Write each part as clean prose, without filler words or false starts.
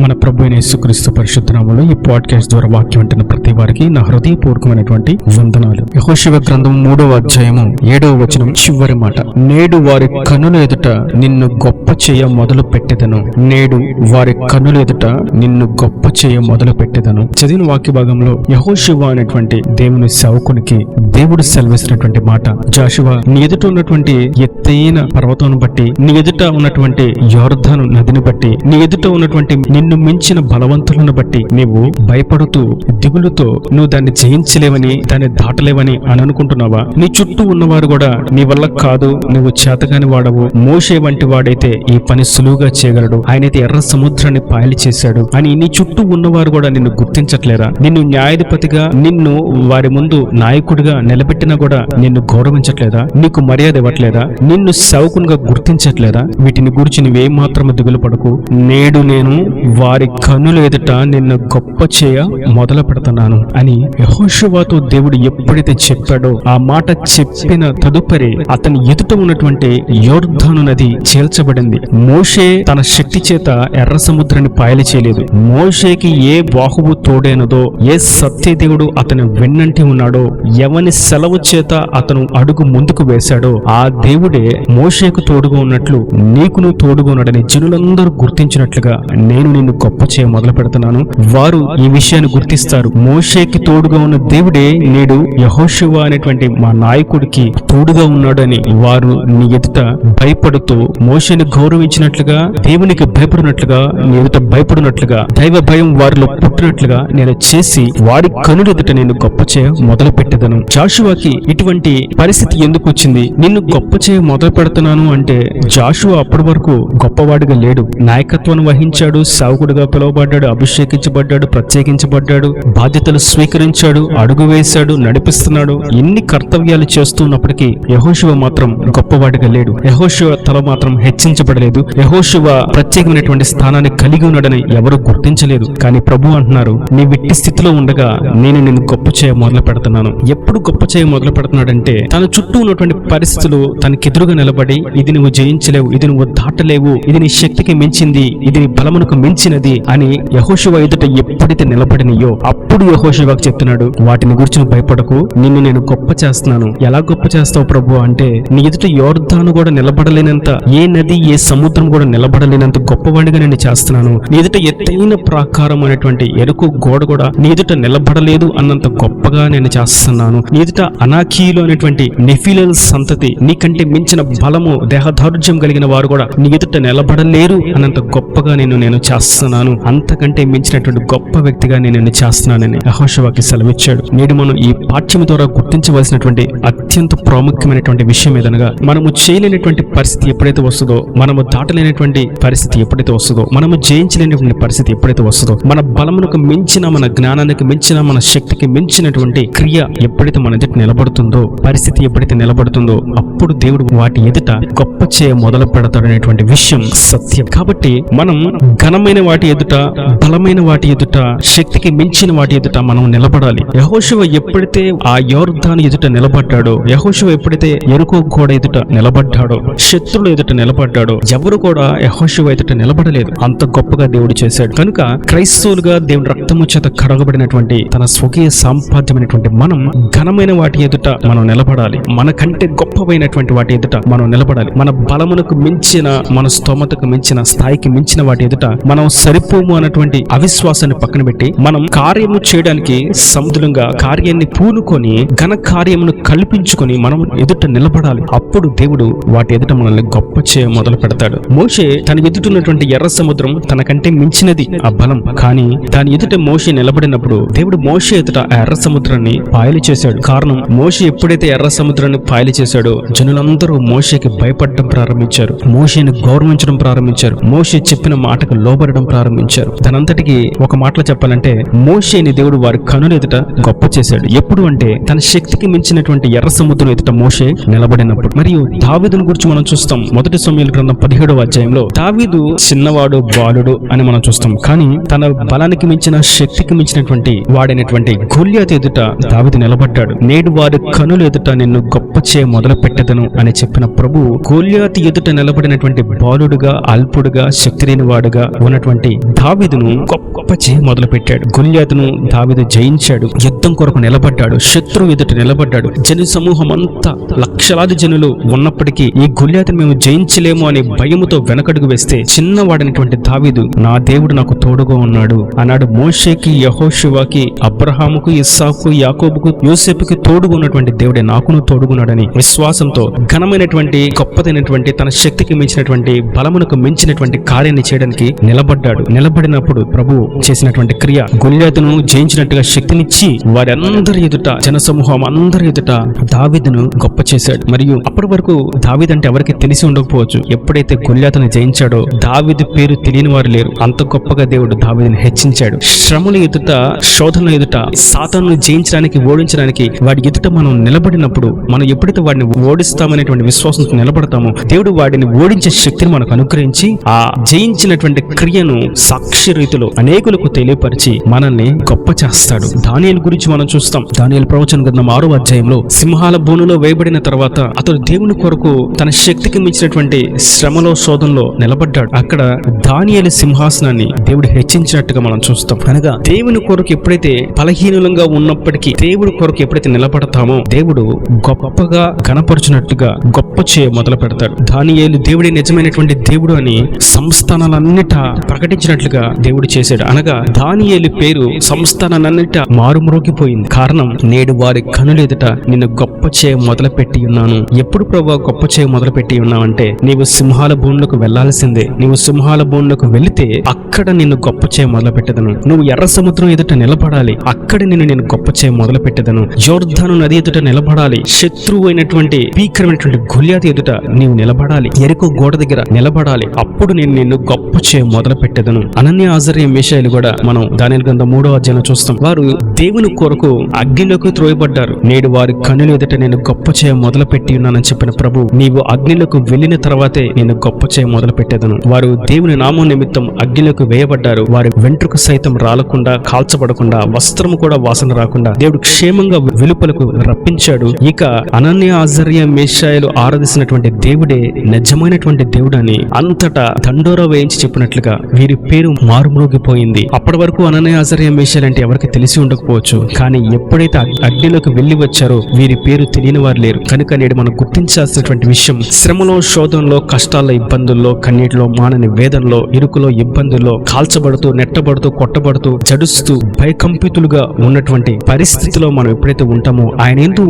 మన ప్రభు అయిన యేసుక్రీస్తు పరిశుద్ధ నామములో ఈ పాడ్కాస్ట్ ద్వారా వాక్యం వింటున్న ప్రతి వారికి నా హృదయపూర్వకమైనటువంటి వందనాలు. యెహోషువ గ్రంథం 3వ అధ్యాయము 7వ వచనం చివరి మాట, నేడు వారి కన్నుల ఎదుట నిన్ను గొప్ప చేయ మొదలు పెట్టెదను. నేడు వారి కన్నుల ఎదుట నిన్ను గొప్ప చేయ మొదలు పెట్టెదను. చదివిన వాక్య భాగంలో యెహోషువ అనేటువంటి దేవుని సేవకునికి దేవుడు సెలవిస్తున్నటువంటి మాట, జాషువా, నీ ఎదుట ఉన్నటువంటి ఎత్తైన పర్వతం బట్టి, నీ ఎదుట ఉన్నటువంటి యోర్దాను నదిని బట్టి, నీ ఎదుట ఉన్నటువంటి నిన్ను మించిన బలవంతులను బట్టి నీవు భయపడుతూ దిగులుతో నువ్వు దాన్ని జయించలేవని, దాన్ని దాటలేవని అని అనుకుంటున్నావా? నీ చుట్టూ ఉన్నవారు కూడా నీ వల్ల కాదు, నువ్వు చేతగాని వాడవు, మోషే వంటి వాడైతే ఈ పని సులువుగా చేయగలడు, ఆయనైతే ఎర్ర సముద్రాన్ని పాయలు చేశాడు అని నీ చుట్టూ ఉన్నవారు కూడా నిన్ను గుర్తించట్లేరా? నిన్ను న్యాయాధిపతిగా, నిన్ను వారి ముందు నాయకుడిగా నిలబెట్టినా కూడా నిన్ను గౌరవించట్లేదా? నీకు మర్యాద ఇవ్వట్లేదా? నిన్ను సేవకునిగా గుర్తించట్లేదా? వీటిని గురించి నువ్వేం మాత్రము దిగులు పడకు. నేడు నేను వారి కన్నుల ఎదుట నిన్ను గొప్ప చేయ మొదలు పెడుతున్నాను అని యెహోషువతో దేవుడు ఎప్పుడైతే చెప్పాడో, ఆ మాట చెప్పిన తదుపరి అతని ఎదుట ఉన్నటువంటి యోర్దాను నది చీల్చబడింది. మోషే తన శక్తి చేత ఎర్ర సముద్రాన్ని పాయలు చేయలేదు. మోషేకి ఏ బాహువు తోడైనదో, ఏ సత్యదేవుడు అతని వెన్నంటి ఉన్నాడో, ఎవని సెలవు చేత అతను అడుగు ముందుకు వేశాడో ఆ దేవుడే మోషేకు తోడుగా ఉన్నట్లు నీకును తోడుగా ఉన్నాడని జనులందరూ గుర్తించినట్లుగా నేను నిన్ను గొప్ప చేయ మొదలు పెడుతున్నాను. వారు ఈ విషయాన్ని గుర్తిస్తారు. మోషేకి తోడుగా ఉన్న దేవుడే నేడు యెహోషువ అనేటువంటి మా నాయకుడికి తోడుగా ఉన్నాడని వారు నీ ఎదుట భయపడుతూ, మోషేని గౌరవించినట్లుగా, దేవునికి భయపడినట్లుగా, నీ ఎదుట భయపడినట్లుగా, దైవ భయం వారిలో పుట్టినట్లుగా నేను చేసి వారి కనుల ఎదుట నేను గొప్ప చేయ మొదలు పెట్టేదను. జాషువాకి ఇటువంటి పరిస్థితి ఎందుకు వచ్చింది? నిన్ను గొప్ప చేయ మొదలు పెడుతున్నాను అంటే జాషువా అప్పటి వరకు గొప్పవాడిగా లేడు. నాయకత్వం వహించాడు, సేవకుడిగా పిలువబడ్డాడు, అభిషేకించబడ్డాడు, ప్రత్యేకించబడ్డాడు, బాధ్యతలు స్వీకరించాడు, అడుగు వేశాడు, నడిపిస్తున్నాడు. ఎన్ని కర్తవ్యాలు చేస్తున్నప్పటికీ యెహోషువ మాత్రం గొప్పవాడిగా లేడు. యెహోషువ తల మాత్రం హెచ్చించబడలేదు. యెహోషువ ప్రత్యేకమైనటువంటి స్థానాన్ని కలిగి ఉన్నాడని ఎవరు గుర్తించలేదు. కానీ ప్రభు అంటున్నారు, నీ విట్టి స్థితిలో ఉండగా నేను నిన్ను గొప్ప చేయ మొదలు పెడుతున్నాను. ఎప్పుడు గొప్ప చేయ మొదలు పెడుతున్నాడంటే తన చుట్టూ ఉన్నటువంటి పరిస్థితులు తనకెదురుగా నిలబడి, ఇది నువ్వు జయించలేవు, ఇది నువ్వు దాటలేవు, ఇది నీ శక్తికి మించింది, ఇది నీ బలమునకు మించినది అని యెహోషువ ఎదుట ఎప్పుడైతే నిలబడినయో అప్పుడు యెహోషువకు చెప్తున్నాడు, వాటిని గురించి నువ్వు భయపడకు, నిన్ను నేను గొప్ప చేస్తున్నాను. ఎలా గొప్ప చేస్తావు ప్రభు అంటే, నీ ఎదుట యోర్దాను కూడా నిలబడలేనంత, ఏ నది ఏ సముద్రం కూడా నిలబడలేనంత గొప్పవాడిగా నేను చేస్తున్నాను. నీ ఎదుట ఎత్తైన ప్రాకారం అనేటువంటి ఎరుకు గోడ కూడా నీ ఎదుట నిలబడలేదు అన్నంత గొప్పగా నేను చేస్తున్నాను. నీ ఎదుట అనాకీలు అనేటువంటి నెఫీలల సంతతి, నీకంటే మించిన బలము, దేహదారుఢ్యం కలిగిన వారు కూడా నీ ఎదుట నిలబడలేరు అన్నంత గొప్పగా నేను చేస్తున్నాను. అంతకంటే మించినటువంటి గొప్ప వ్యక్తిగా నేను చేస్తున్నానని యెహోషువకి సెలవిచ్చాడు. నేడు మనం ఈ పాఠ్యం ద్వారా గుర్తించవలసినటువంటి అత్యంత ప్రాముఖ్యమైనటువంటి విషయం ఏదనగా, మనము చేయలేనటువంటి పరిస్థితి ఎప్పుడైతే వస్తుందో, మనము దాటలేనటువంటి పరిస్థితి ఎప్పుడైతే వస్తుందో, మనము జయించలేనటువంటి పరిస్థితి ఎప్పుడైతే వస్తుందో, మన బలమునకు మించిన, మన జ్ఞానానికి మించిన, మన శక్తికి మించినటువంటి క్రియ ఎప్పుడైతే మన ఎదుట నిలబడుతుందో, పరిస్థితి ఎప్పుడైతే నిలబడుతుందో, అప్పుడు దేవుడు వాటి ఎదుట గొప్ప చేయ మొదలు పెడతాడు అనేటువంటి విషయం సత్యం. కాబట్టి మనం ఘనమైన వాటి ఎదుట, బలమైన వాటి ఎదుట, శక్తికి మించిన వాటి ఎదుట మనం నిలబడాలి. యెహోషువ ఎప్పుడైతే ఆ యోర్దాను ఎదుట నిలబడ్డాడో, యెహోషువ ఎప్పుడైతే యెరికో గోడ ఎదుట నిలబడ్డాడో, శత్రువుల ఎదుట నిలబడ్డాడో, ఎవరు కూడా యెహోషువ ఎదుట నిలబడలేదు. అంత గొప్పగా దేవుడు చేశాడు. కనుక క్రైస్తవులుగా దేవుని రక్తము చేత కడగబడినటువంటి తన స్వకీయ సాంపాద్యమైనటువంటి మనం ఘనమైన వాటి ఎదుట మనం నిలబడాలి. మనకంటే గొప్పవైనటువంటి వాటి ఎదుట మనం నిలబడాలి. మన బలమునకు మించిన, మన స్తోమతకు మించిన, స్థాయికి మించిన వాటి ఎదుట మనం సరిపోము అన్నటువంటి అవిశ్వాసాన్ని పక్కన పెట్టి, మనం కార్యము చేయడానికి సముద్రంగా కార్యాన్ని పూనుకొని, ఘన కార్యమును కల్పించుకొని మనం ఎదుట నిలబడాలి. అప్పుడు దేవుడు వాటి ఎదుట మనల్ని గొప్ప చేయ మొదలు పెడతాడు. మోషే తన ఎదుటిన్నటువంటి ఎర్ర సముద్రం తనకంటే మించినది ఆ బలం. కానీ దాని ఎదుట మోషే నిలబడినప్పుడు దేవుడు మోషే ఎదుట ఆ ఎర్ర సముద్రాన్ని పాయలు చేశాడు. కారణం, మోషే ఎప్పుడైతే ఎర్ర సముద్రాన్ని పాయలు చేశాడో జనులందరూ మోషేకి భయపడడం ప్రారంభించారు, మోషేని గౌరవించడం ప్రారంభించారు, మోషే చెప్పిన మాటకు లోబడడం ప్రారంభించారు. దానంతటికి ఒక మాటలో చెప్పాలంటే, మోషేని దేవుడు వారి కనుల ఎదుట గొప్ప చేశాడు. ఎప్పుడు అంటే తన శక్తికి మించినటువంటి ఎర్ర సముద్రం ఎదుట మోషే నిలబడినప్పుడు. మరియు దావీదుని గురించి మనం చూస్తాం. 1 సమూయేలు గ్రంథం 17వ అధ్యాయంలో దావీదు చిన్నవాడు, బాలుడు అని మనం చూస్తాం. కానీ తన బలానికి మించిన, శక్తికి మించినటువంటి వాడైనటువంటి గొల్యాతు ఎదుట దావీదు నిలబడ్డాడు. నేడు వారి కనుల ఎదుట నిన్ను గొప్ప చేయ మొదలు పెట్టెదను అని చెప్పిన ప్రభు, గొల్యాతు ఎదుట నిలబడినటువంటి బాలుడుగా, అల్పుడుగా, శక్తి లేని వాడుగా ఉన్నటువంటి ఉన్నటువంటి దావీదును గొప్ప చేయ మొదలు పెట్టాడు. గొల్యాతును దావీదు జయించాడు. యుద్ధం కొరకు నిలబడ్డాడు. శత్రువు ఎదుట నిలబడ్డాడు. జన సమూహం అంతా లక్షలాది జనులు ఉన్నప్పటికీ ఈ గొల్యాతును మేము జయించలేము అనే భయముతో వెనకడుగు వేస్తే చిన్నవాడైనటువంటి దావీదు నా దేవుడు నాకు తోడుగా ఉన్నాడు అన్నాడు. మోషేకి, యెహోషువకి, అబ్రహాముకు, ఇస్సాకు, యాకోబుకు, యోసేపుకి తోడుగా ఉన్నటువంటి దేవుడే నాకును తోడుగున్నాడని విశ్వాసంతో ఘనమైనటువంటి గొప్పదైనటువంటి తన శక్తికి మించినటువంటి బలమునకు మించినటువంటి కార్యాన్ని చేయడానికి నిలబడ్డాడు. నిలబడినప్పుడు ప్రభువు చేసినటువంటి క్రియ గొల్యాతును జయించినట్టుగా శక్తినిచ్చి వారందరి ఎదుట, జనసమూహం అందరి ఎదుట దావీదును గొప్ప చేశాడు. మరియు అప్పటి వరకు దావీదు అంటే ఎవరికి తెలిసి ఉండకపోవచ్చు. ఎప్పుడైతే గొల్యాతును జయించాడో దావీదు పేరు తెలియని వారు లేరు. అంత గొప్పగా దేవుడు దావీదుని హెచ్చించాడు. శ్రమల ఎదుట, శోధనల ఎదుట, సాతానును జయించడానికి, ఓడించడానికి వాడి ఎదుట మనం నిలబడినప్పుడు, మనం ఎప్పుడైతే వాడిని ఓడిస్తామనేటువంటి విశ్వాసంతో నిలబడతామో దేవుడు వాడిని ఓడించే శక్తిని మనకు అనుగ్రహించి ఆ జయించినటువంటి క్రియను సాక్షి రీతిలో అనేకులకు తెలియపరిచి మనల్ని గొప్ప చేస్తాడు. దానియేలు గురించి మనం చూస్తాం. దానియేలు ప్రవచన గ్రంథం 6వ అధ్యాయంలో సింహాల బోనులో వేయబడిన తర్వాత అతడు దేవుని కొరకు తన శక్తికి మించినటువంటి శ్రమలో, శోధనలో నిలబడ్డాడు. అక్కడ దానియేలు సింహాసనాన్ని దేవుడు హెచ్చించినట్టుగా మనం చూస్తాం. అనగా దేవుని కొరకు ఎప్పుడైతే బలహీనంగా ఉన్నప్పటికీ దేవుడి కొరకు ఎప్పుడైతే నిలబడతామో దేవుడు గొప్పగా గణపరచునట్టుగా గొప్ప చేయ మొదలు పెడతాడు. దానియేలు దేవుడి నిజమైనటువంటి దేవుడు అని సంస్థానాలన్నిటా ప్రకటించినట్లుగా దేవుడు చేశాడు. అనగా దానియేలు పేరు సంస్థానాలన్నిటా మారుమ్రోగిపోయింది. కారణం నేడు వారి కనుల ఎదుట నిన్ను గొప్ప చేయ మొదలు పెట్టి ఉన్నాను. ఎప్పుడు ప్రభువా గొప్ప చేయ మొదలు పెట్టి ఉన్నావంటే నీవు సింహాల భూములకు వెళ్లాల్సిందే. నీవు సింహాల భూములకు వెళితే అక్కడ నిన్ను గొప్ప చేయ మొదలు పెట్టదను. నువ్వు ఎర్ర సముద్రం ఎదుట నిలబడాలి. అక్కడ నేను గొప్ప చేయ మొదలు పెట్టదను. యోర్దాను నది ఎదుట నిలబడాలి. శత్రువు అయినటువంటి భీకరమైనటువంటి గొల్యాతు ఎదుట నీవు నిలబడాలి. యెరికో గోడ దగ్గర నిలబడాలి. అప్పుడు నేను నిన్ను గొప్ప చేయ మొదలు పెట్టదను. అనన్య, అజర్య, మీషాయేలు కూడా మనం దానియేలు గ్రంథం 3వ అధ్యాయంలో చూస్తాం. వారు దేవుని కొరకు అగ్నిలోకి త్రోయబడ్డారు. నేడు వారి కన్నుల ఎదుట నేను గొప్ప చేయ మొదలు పెట్టి ఉన్నానని చెప్పిన ప్రభు, నీవు అగ్నిలోకి వెళ్ళిన తర్వాతే నేను గొప్ప చేయ మొదలు పెట్టేదను. వారు దేవుని నామం నిమిత్తం అగ్నిలోకి వేయబడ్డారు. వారి వెంట్రుక సైతం రాలకుండా, కాల్చబడకుండా, వస్త్రము కూడా వాసన రాకుండా దేవుడు క్షేమంగా వెలుపలకు రప్పించాడు. ఇక అనన్య, అజర్య, మీషాయేలు ఆరాధిస్తున్నటువంటి దేవుడే నిజమైనటువంటి దేవుడు అని అంతటా దండోరా వేయించి చెప్పినట్లుగా వీరి పేరు మారుమ్రోగిపోయింది. అప్పటి వరకు అనన్య, అజర్య, మీషాయేలు అంటే ఎవరికి తెలిసి ఉండకపోవచ్చు. కానీ ఎప్పుడైతే అగ్నిలోకి వెళ్లి వచ్చారో వీరి పేరు తెలియని వారు లేరు. కనుక నేడు మనం గుర్తించాల్సినటువంటి విషయం, శ్రమలో, శోధనలో, కష్టాల్లో, ఇబ్బందుల్లో, కన్నీటిలో, మానని వేదనలో, ఇరుకులో, ఇబ్బందుల్లో, కాల్చబడుతూ, నెట్టబడుతూ, కొట్టబడుతూ, జడుస్తూ, భయకంపితులుగా ఉన్నటువంటి పరిస్థితిలో మనం ఎప్పుడైతే ఉంటామో ఆయన ఎందు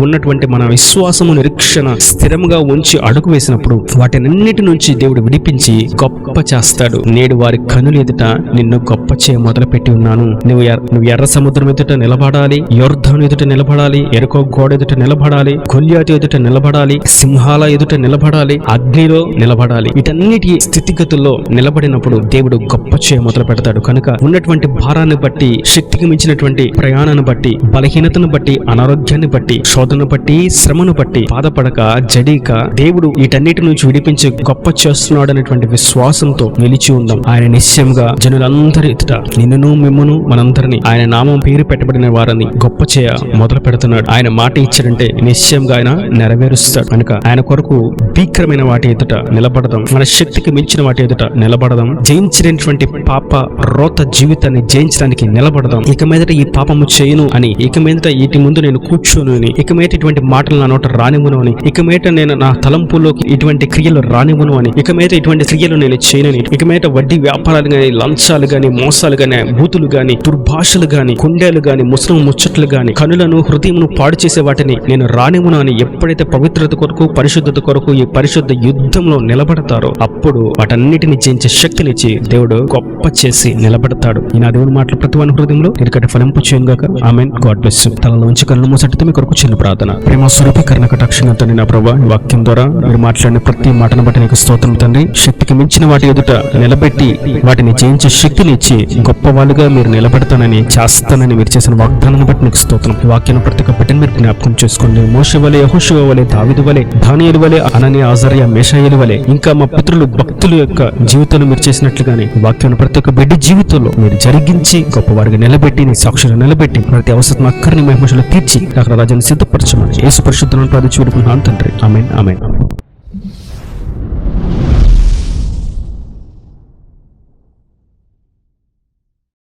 ఉన్నటువంటి మన విశ్వాసము, నిరీక్షణ స్థిరంగా ఉంచి అడుగు వేసినప్పుడు వాటినన్నిటి నుంచి దేవుడు విడిపించి గొప్ప చేస్తాడు. నేడు వారి కనులు ఎదుట నిన్ను గొప్ప చేయ మొదలు పెట్టి ఉన్నాను. నువ్వు ఎర్ర సముద్రం ఎదుట నిలబడాలి. యోర్దాను ఎదుట నిలబడాలి. యెరికో గోడ ఎదుట నిలబడాలి. గొల్యాతు ఎదుట నిలబడాలి. సింహాల ఎదుట నిలబడాలి. అగ్నిలో నిలబడాలి. వీటన్నిటి స్థితిగతుల్లో నిలబడినప్పుడు దేవుడు గొప్ప చేయ మొదలు పెడతాడు. కనుక ఉన్నటువంటి భారాన్ని బట్టి, శక్తికి మించినటువంటి ప్రయాణాన్ని బట్టి, బలహీనతను బట్టి, అనారోగ్యాన్ని బట్టి, శోధనను బట్టి, శ్రమను బట్టి బాధపడక, జడీక దేవుడు వీటన్నిటి నుంచి విడిపించి గొప్ప చేస్తున్నాడు అనేటువంటి విశ్వాసంతో నిలిచి ఉందాం. ఆయన నిశ్చయంగా జనులందరి ఎదుట నిన్నును, మిమ్మును, మనందరినీ ఆయన నామం పేరు పెట్టబడిన వారిని గొప్ప చేయ మొదలు పెడుతున్నాడు. ఆయన మాట ఇచ్చాడంటే నిశ్చయంగా ఆయన నెరవేరుస్తాడు. కనుక ఆయన కొరకు భీకరమైన వాటి ఎదుట నిలబడదాం. మన శక్తికి మించిన వాటి ఎదుట నిలబడదాం. జయించినటువంటి పాప రోత జీవితాన్ని జయించడానికి నిలబడదాం. ఇక మీదట ఈ పాపము చేయను అని, ఇక మీదట వీటి ముందు నేను కూర్చోను అని, ఇక మీదట ఇటువంటి మాటలు నా నోట రానివ్వను అని, ఇక మీదట నేను నా తలంపుల్లోకి ఇటువంటి క్రియలు రానివ్వను అని, ఇక మీదట ఇటువంటి క్రియలు నేను చేయనని, ఇక మీదట వడ్డీ వ్యాపారాలు గాని, లంచాలు గాని, మోసాలు గాని, బూతులు గాని, దుర్భాషలు గాని, కుండేలు గాని, ముసలం ముచ్చట్లు గాని, కనులను, హృదయమును పాడు చేసే వాటిని నేను రానివ్వను అని ఎప్పుడైతే పవిత్రత కొరకు, పరిశుద్ధత కొరకు ఈ పరిశుద్ధ యుద్ధంలో నిలబడతారో అప్పుడు వాటన్నిటిని జయించే శక్తినిచ్చి దేవుడు గొప్ప చేసి నిలబడతాడు. ఈ నా దేవుని మాటలు ప్రతి వాని హృదయంలో ఇరుకటి ఫలింపు చేయను గాక. ఆమేన్. God bless you. తలలో ఉంచి కళ్ళు మూసటితో మీ కొరకు చిన్న ప్రార్థన. ప్రేమ స్వరూపి కరుణ కటాక్షంగా తండ్రి, నా ప్రభువా, ఈ వాక్యం ద్వారా మీరు మాట్లాడిన ప్రతి మాటను బట్టి నీకు స్తోత్రం తండ్రి. శక్తికి మించిన వాటి ఎదుట నిలబెట్టి వాటిని జయించే శక్తిని ఇచ్చి గొప్ప వాళ్ళుగా మీరు నిలబడతానని, చేస్తానని మీరు చేసిన వాగ్దానాన్ని బట్టి నీకు స్తోత్రం. ఈ వాక్యం ప్రతి ఒక్క బిడ్డను మీరు జ్ఞాపకం చేసుకోండి. మోషే వలె, యెహోషువ వలె, దావీదు వలె, దానియేలు వలె, అనన్య, అజర్య, మీషాయేలు వలె, ఇంకా మా పితరులు, భక్తుల యొక్క జీవితాలు మీరు చేసినట్లుగానే వాక్యం ప్రతి ఒక్క బిడ్డ జీవితంలో మీరు జరిగించి గొప్పవారిగా నిలబెట్టి, నీ సాక్షులు నిలబెట్టి, ప్రతి అవసరం అక్కడిని మహిమలో తీర్చి అక్కడ రాజ్యాన్ని సిద్ధపరచమని యేసు పరిశుద్ధ నామములో ప్రార్థించి వేడుకుంటున్నాను తండ్రి. ఆమేన్. ఆమేన్.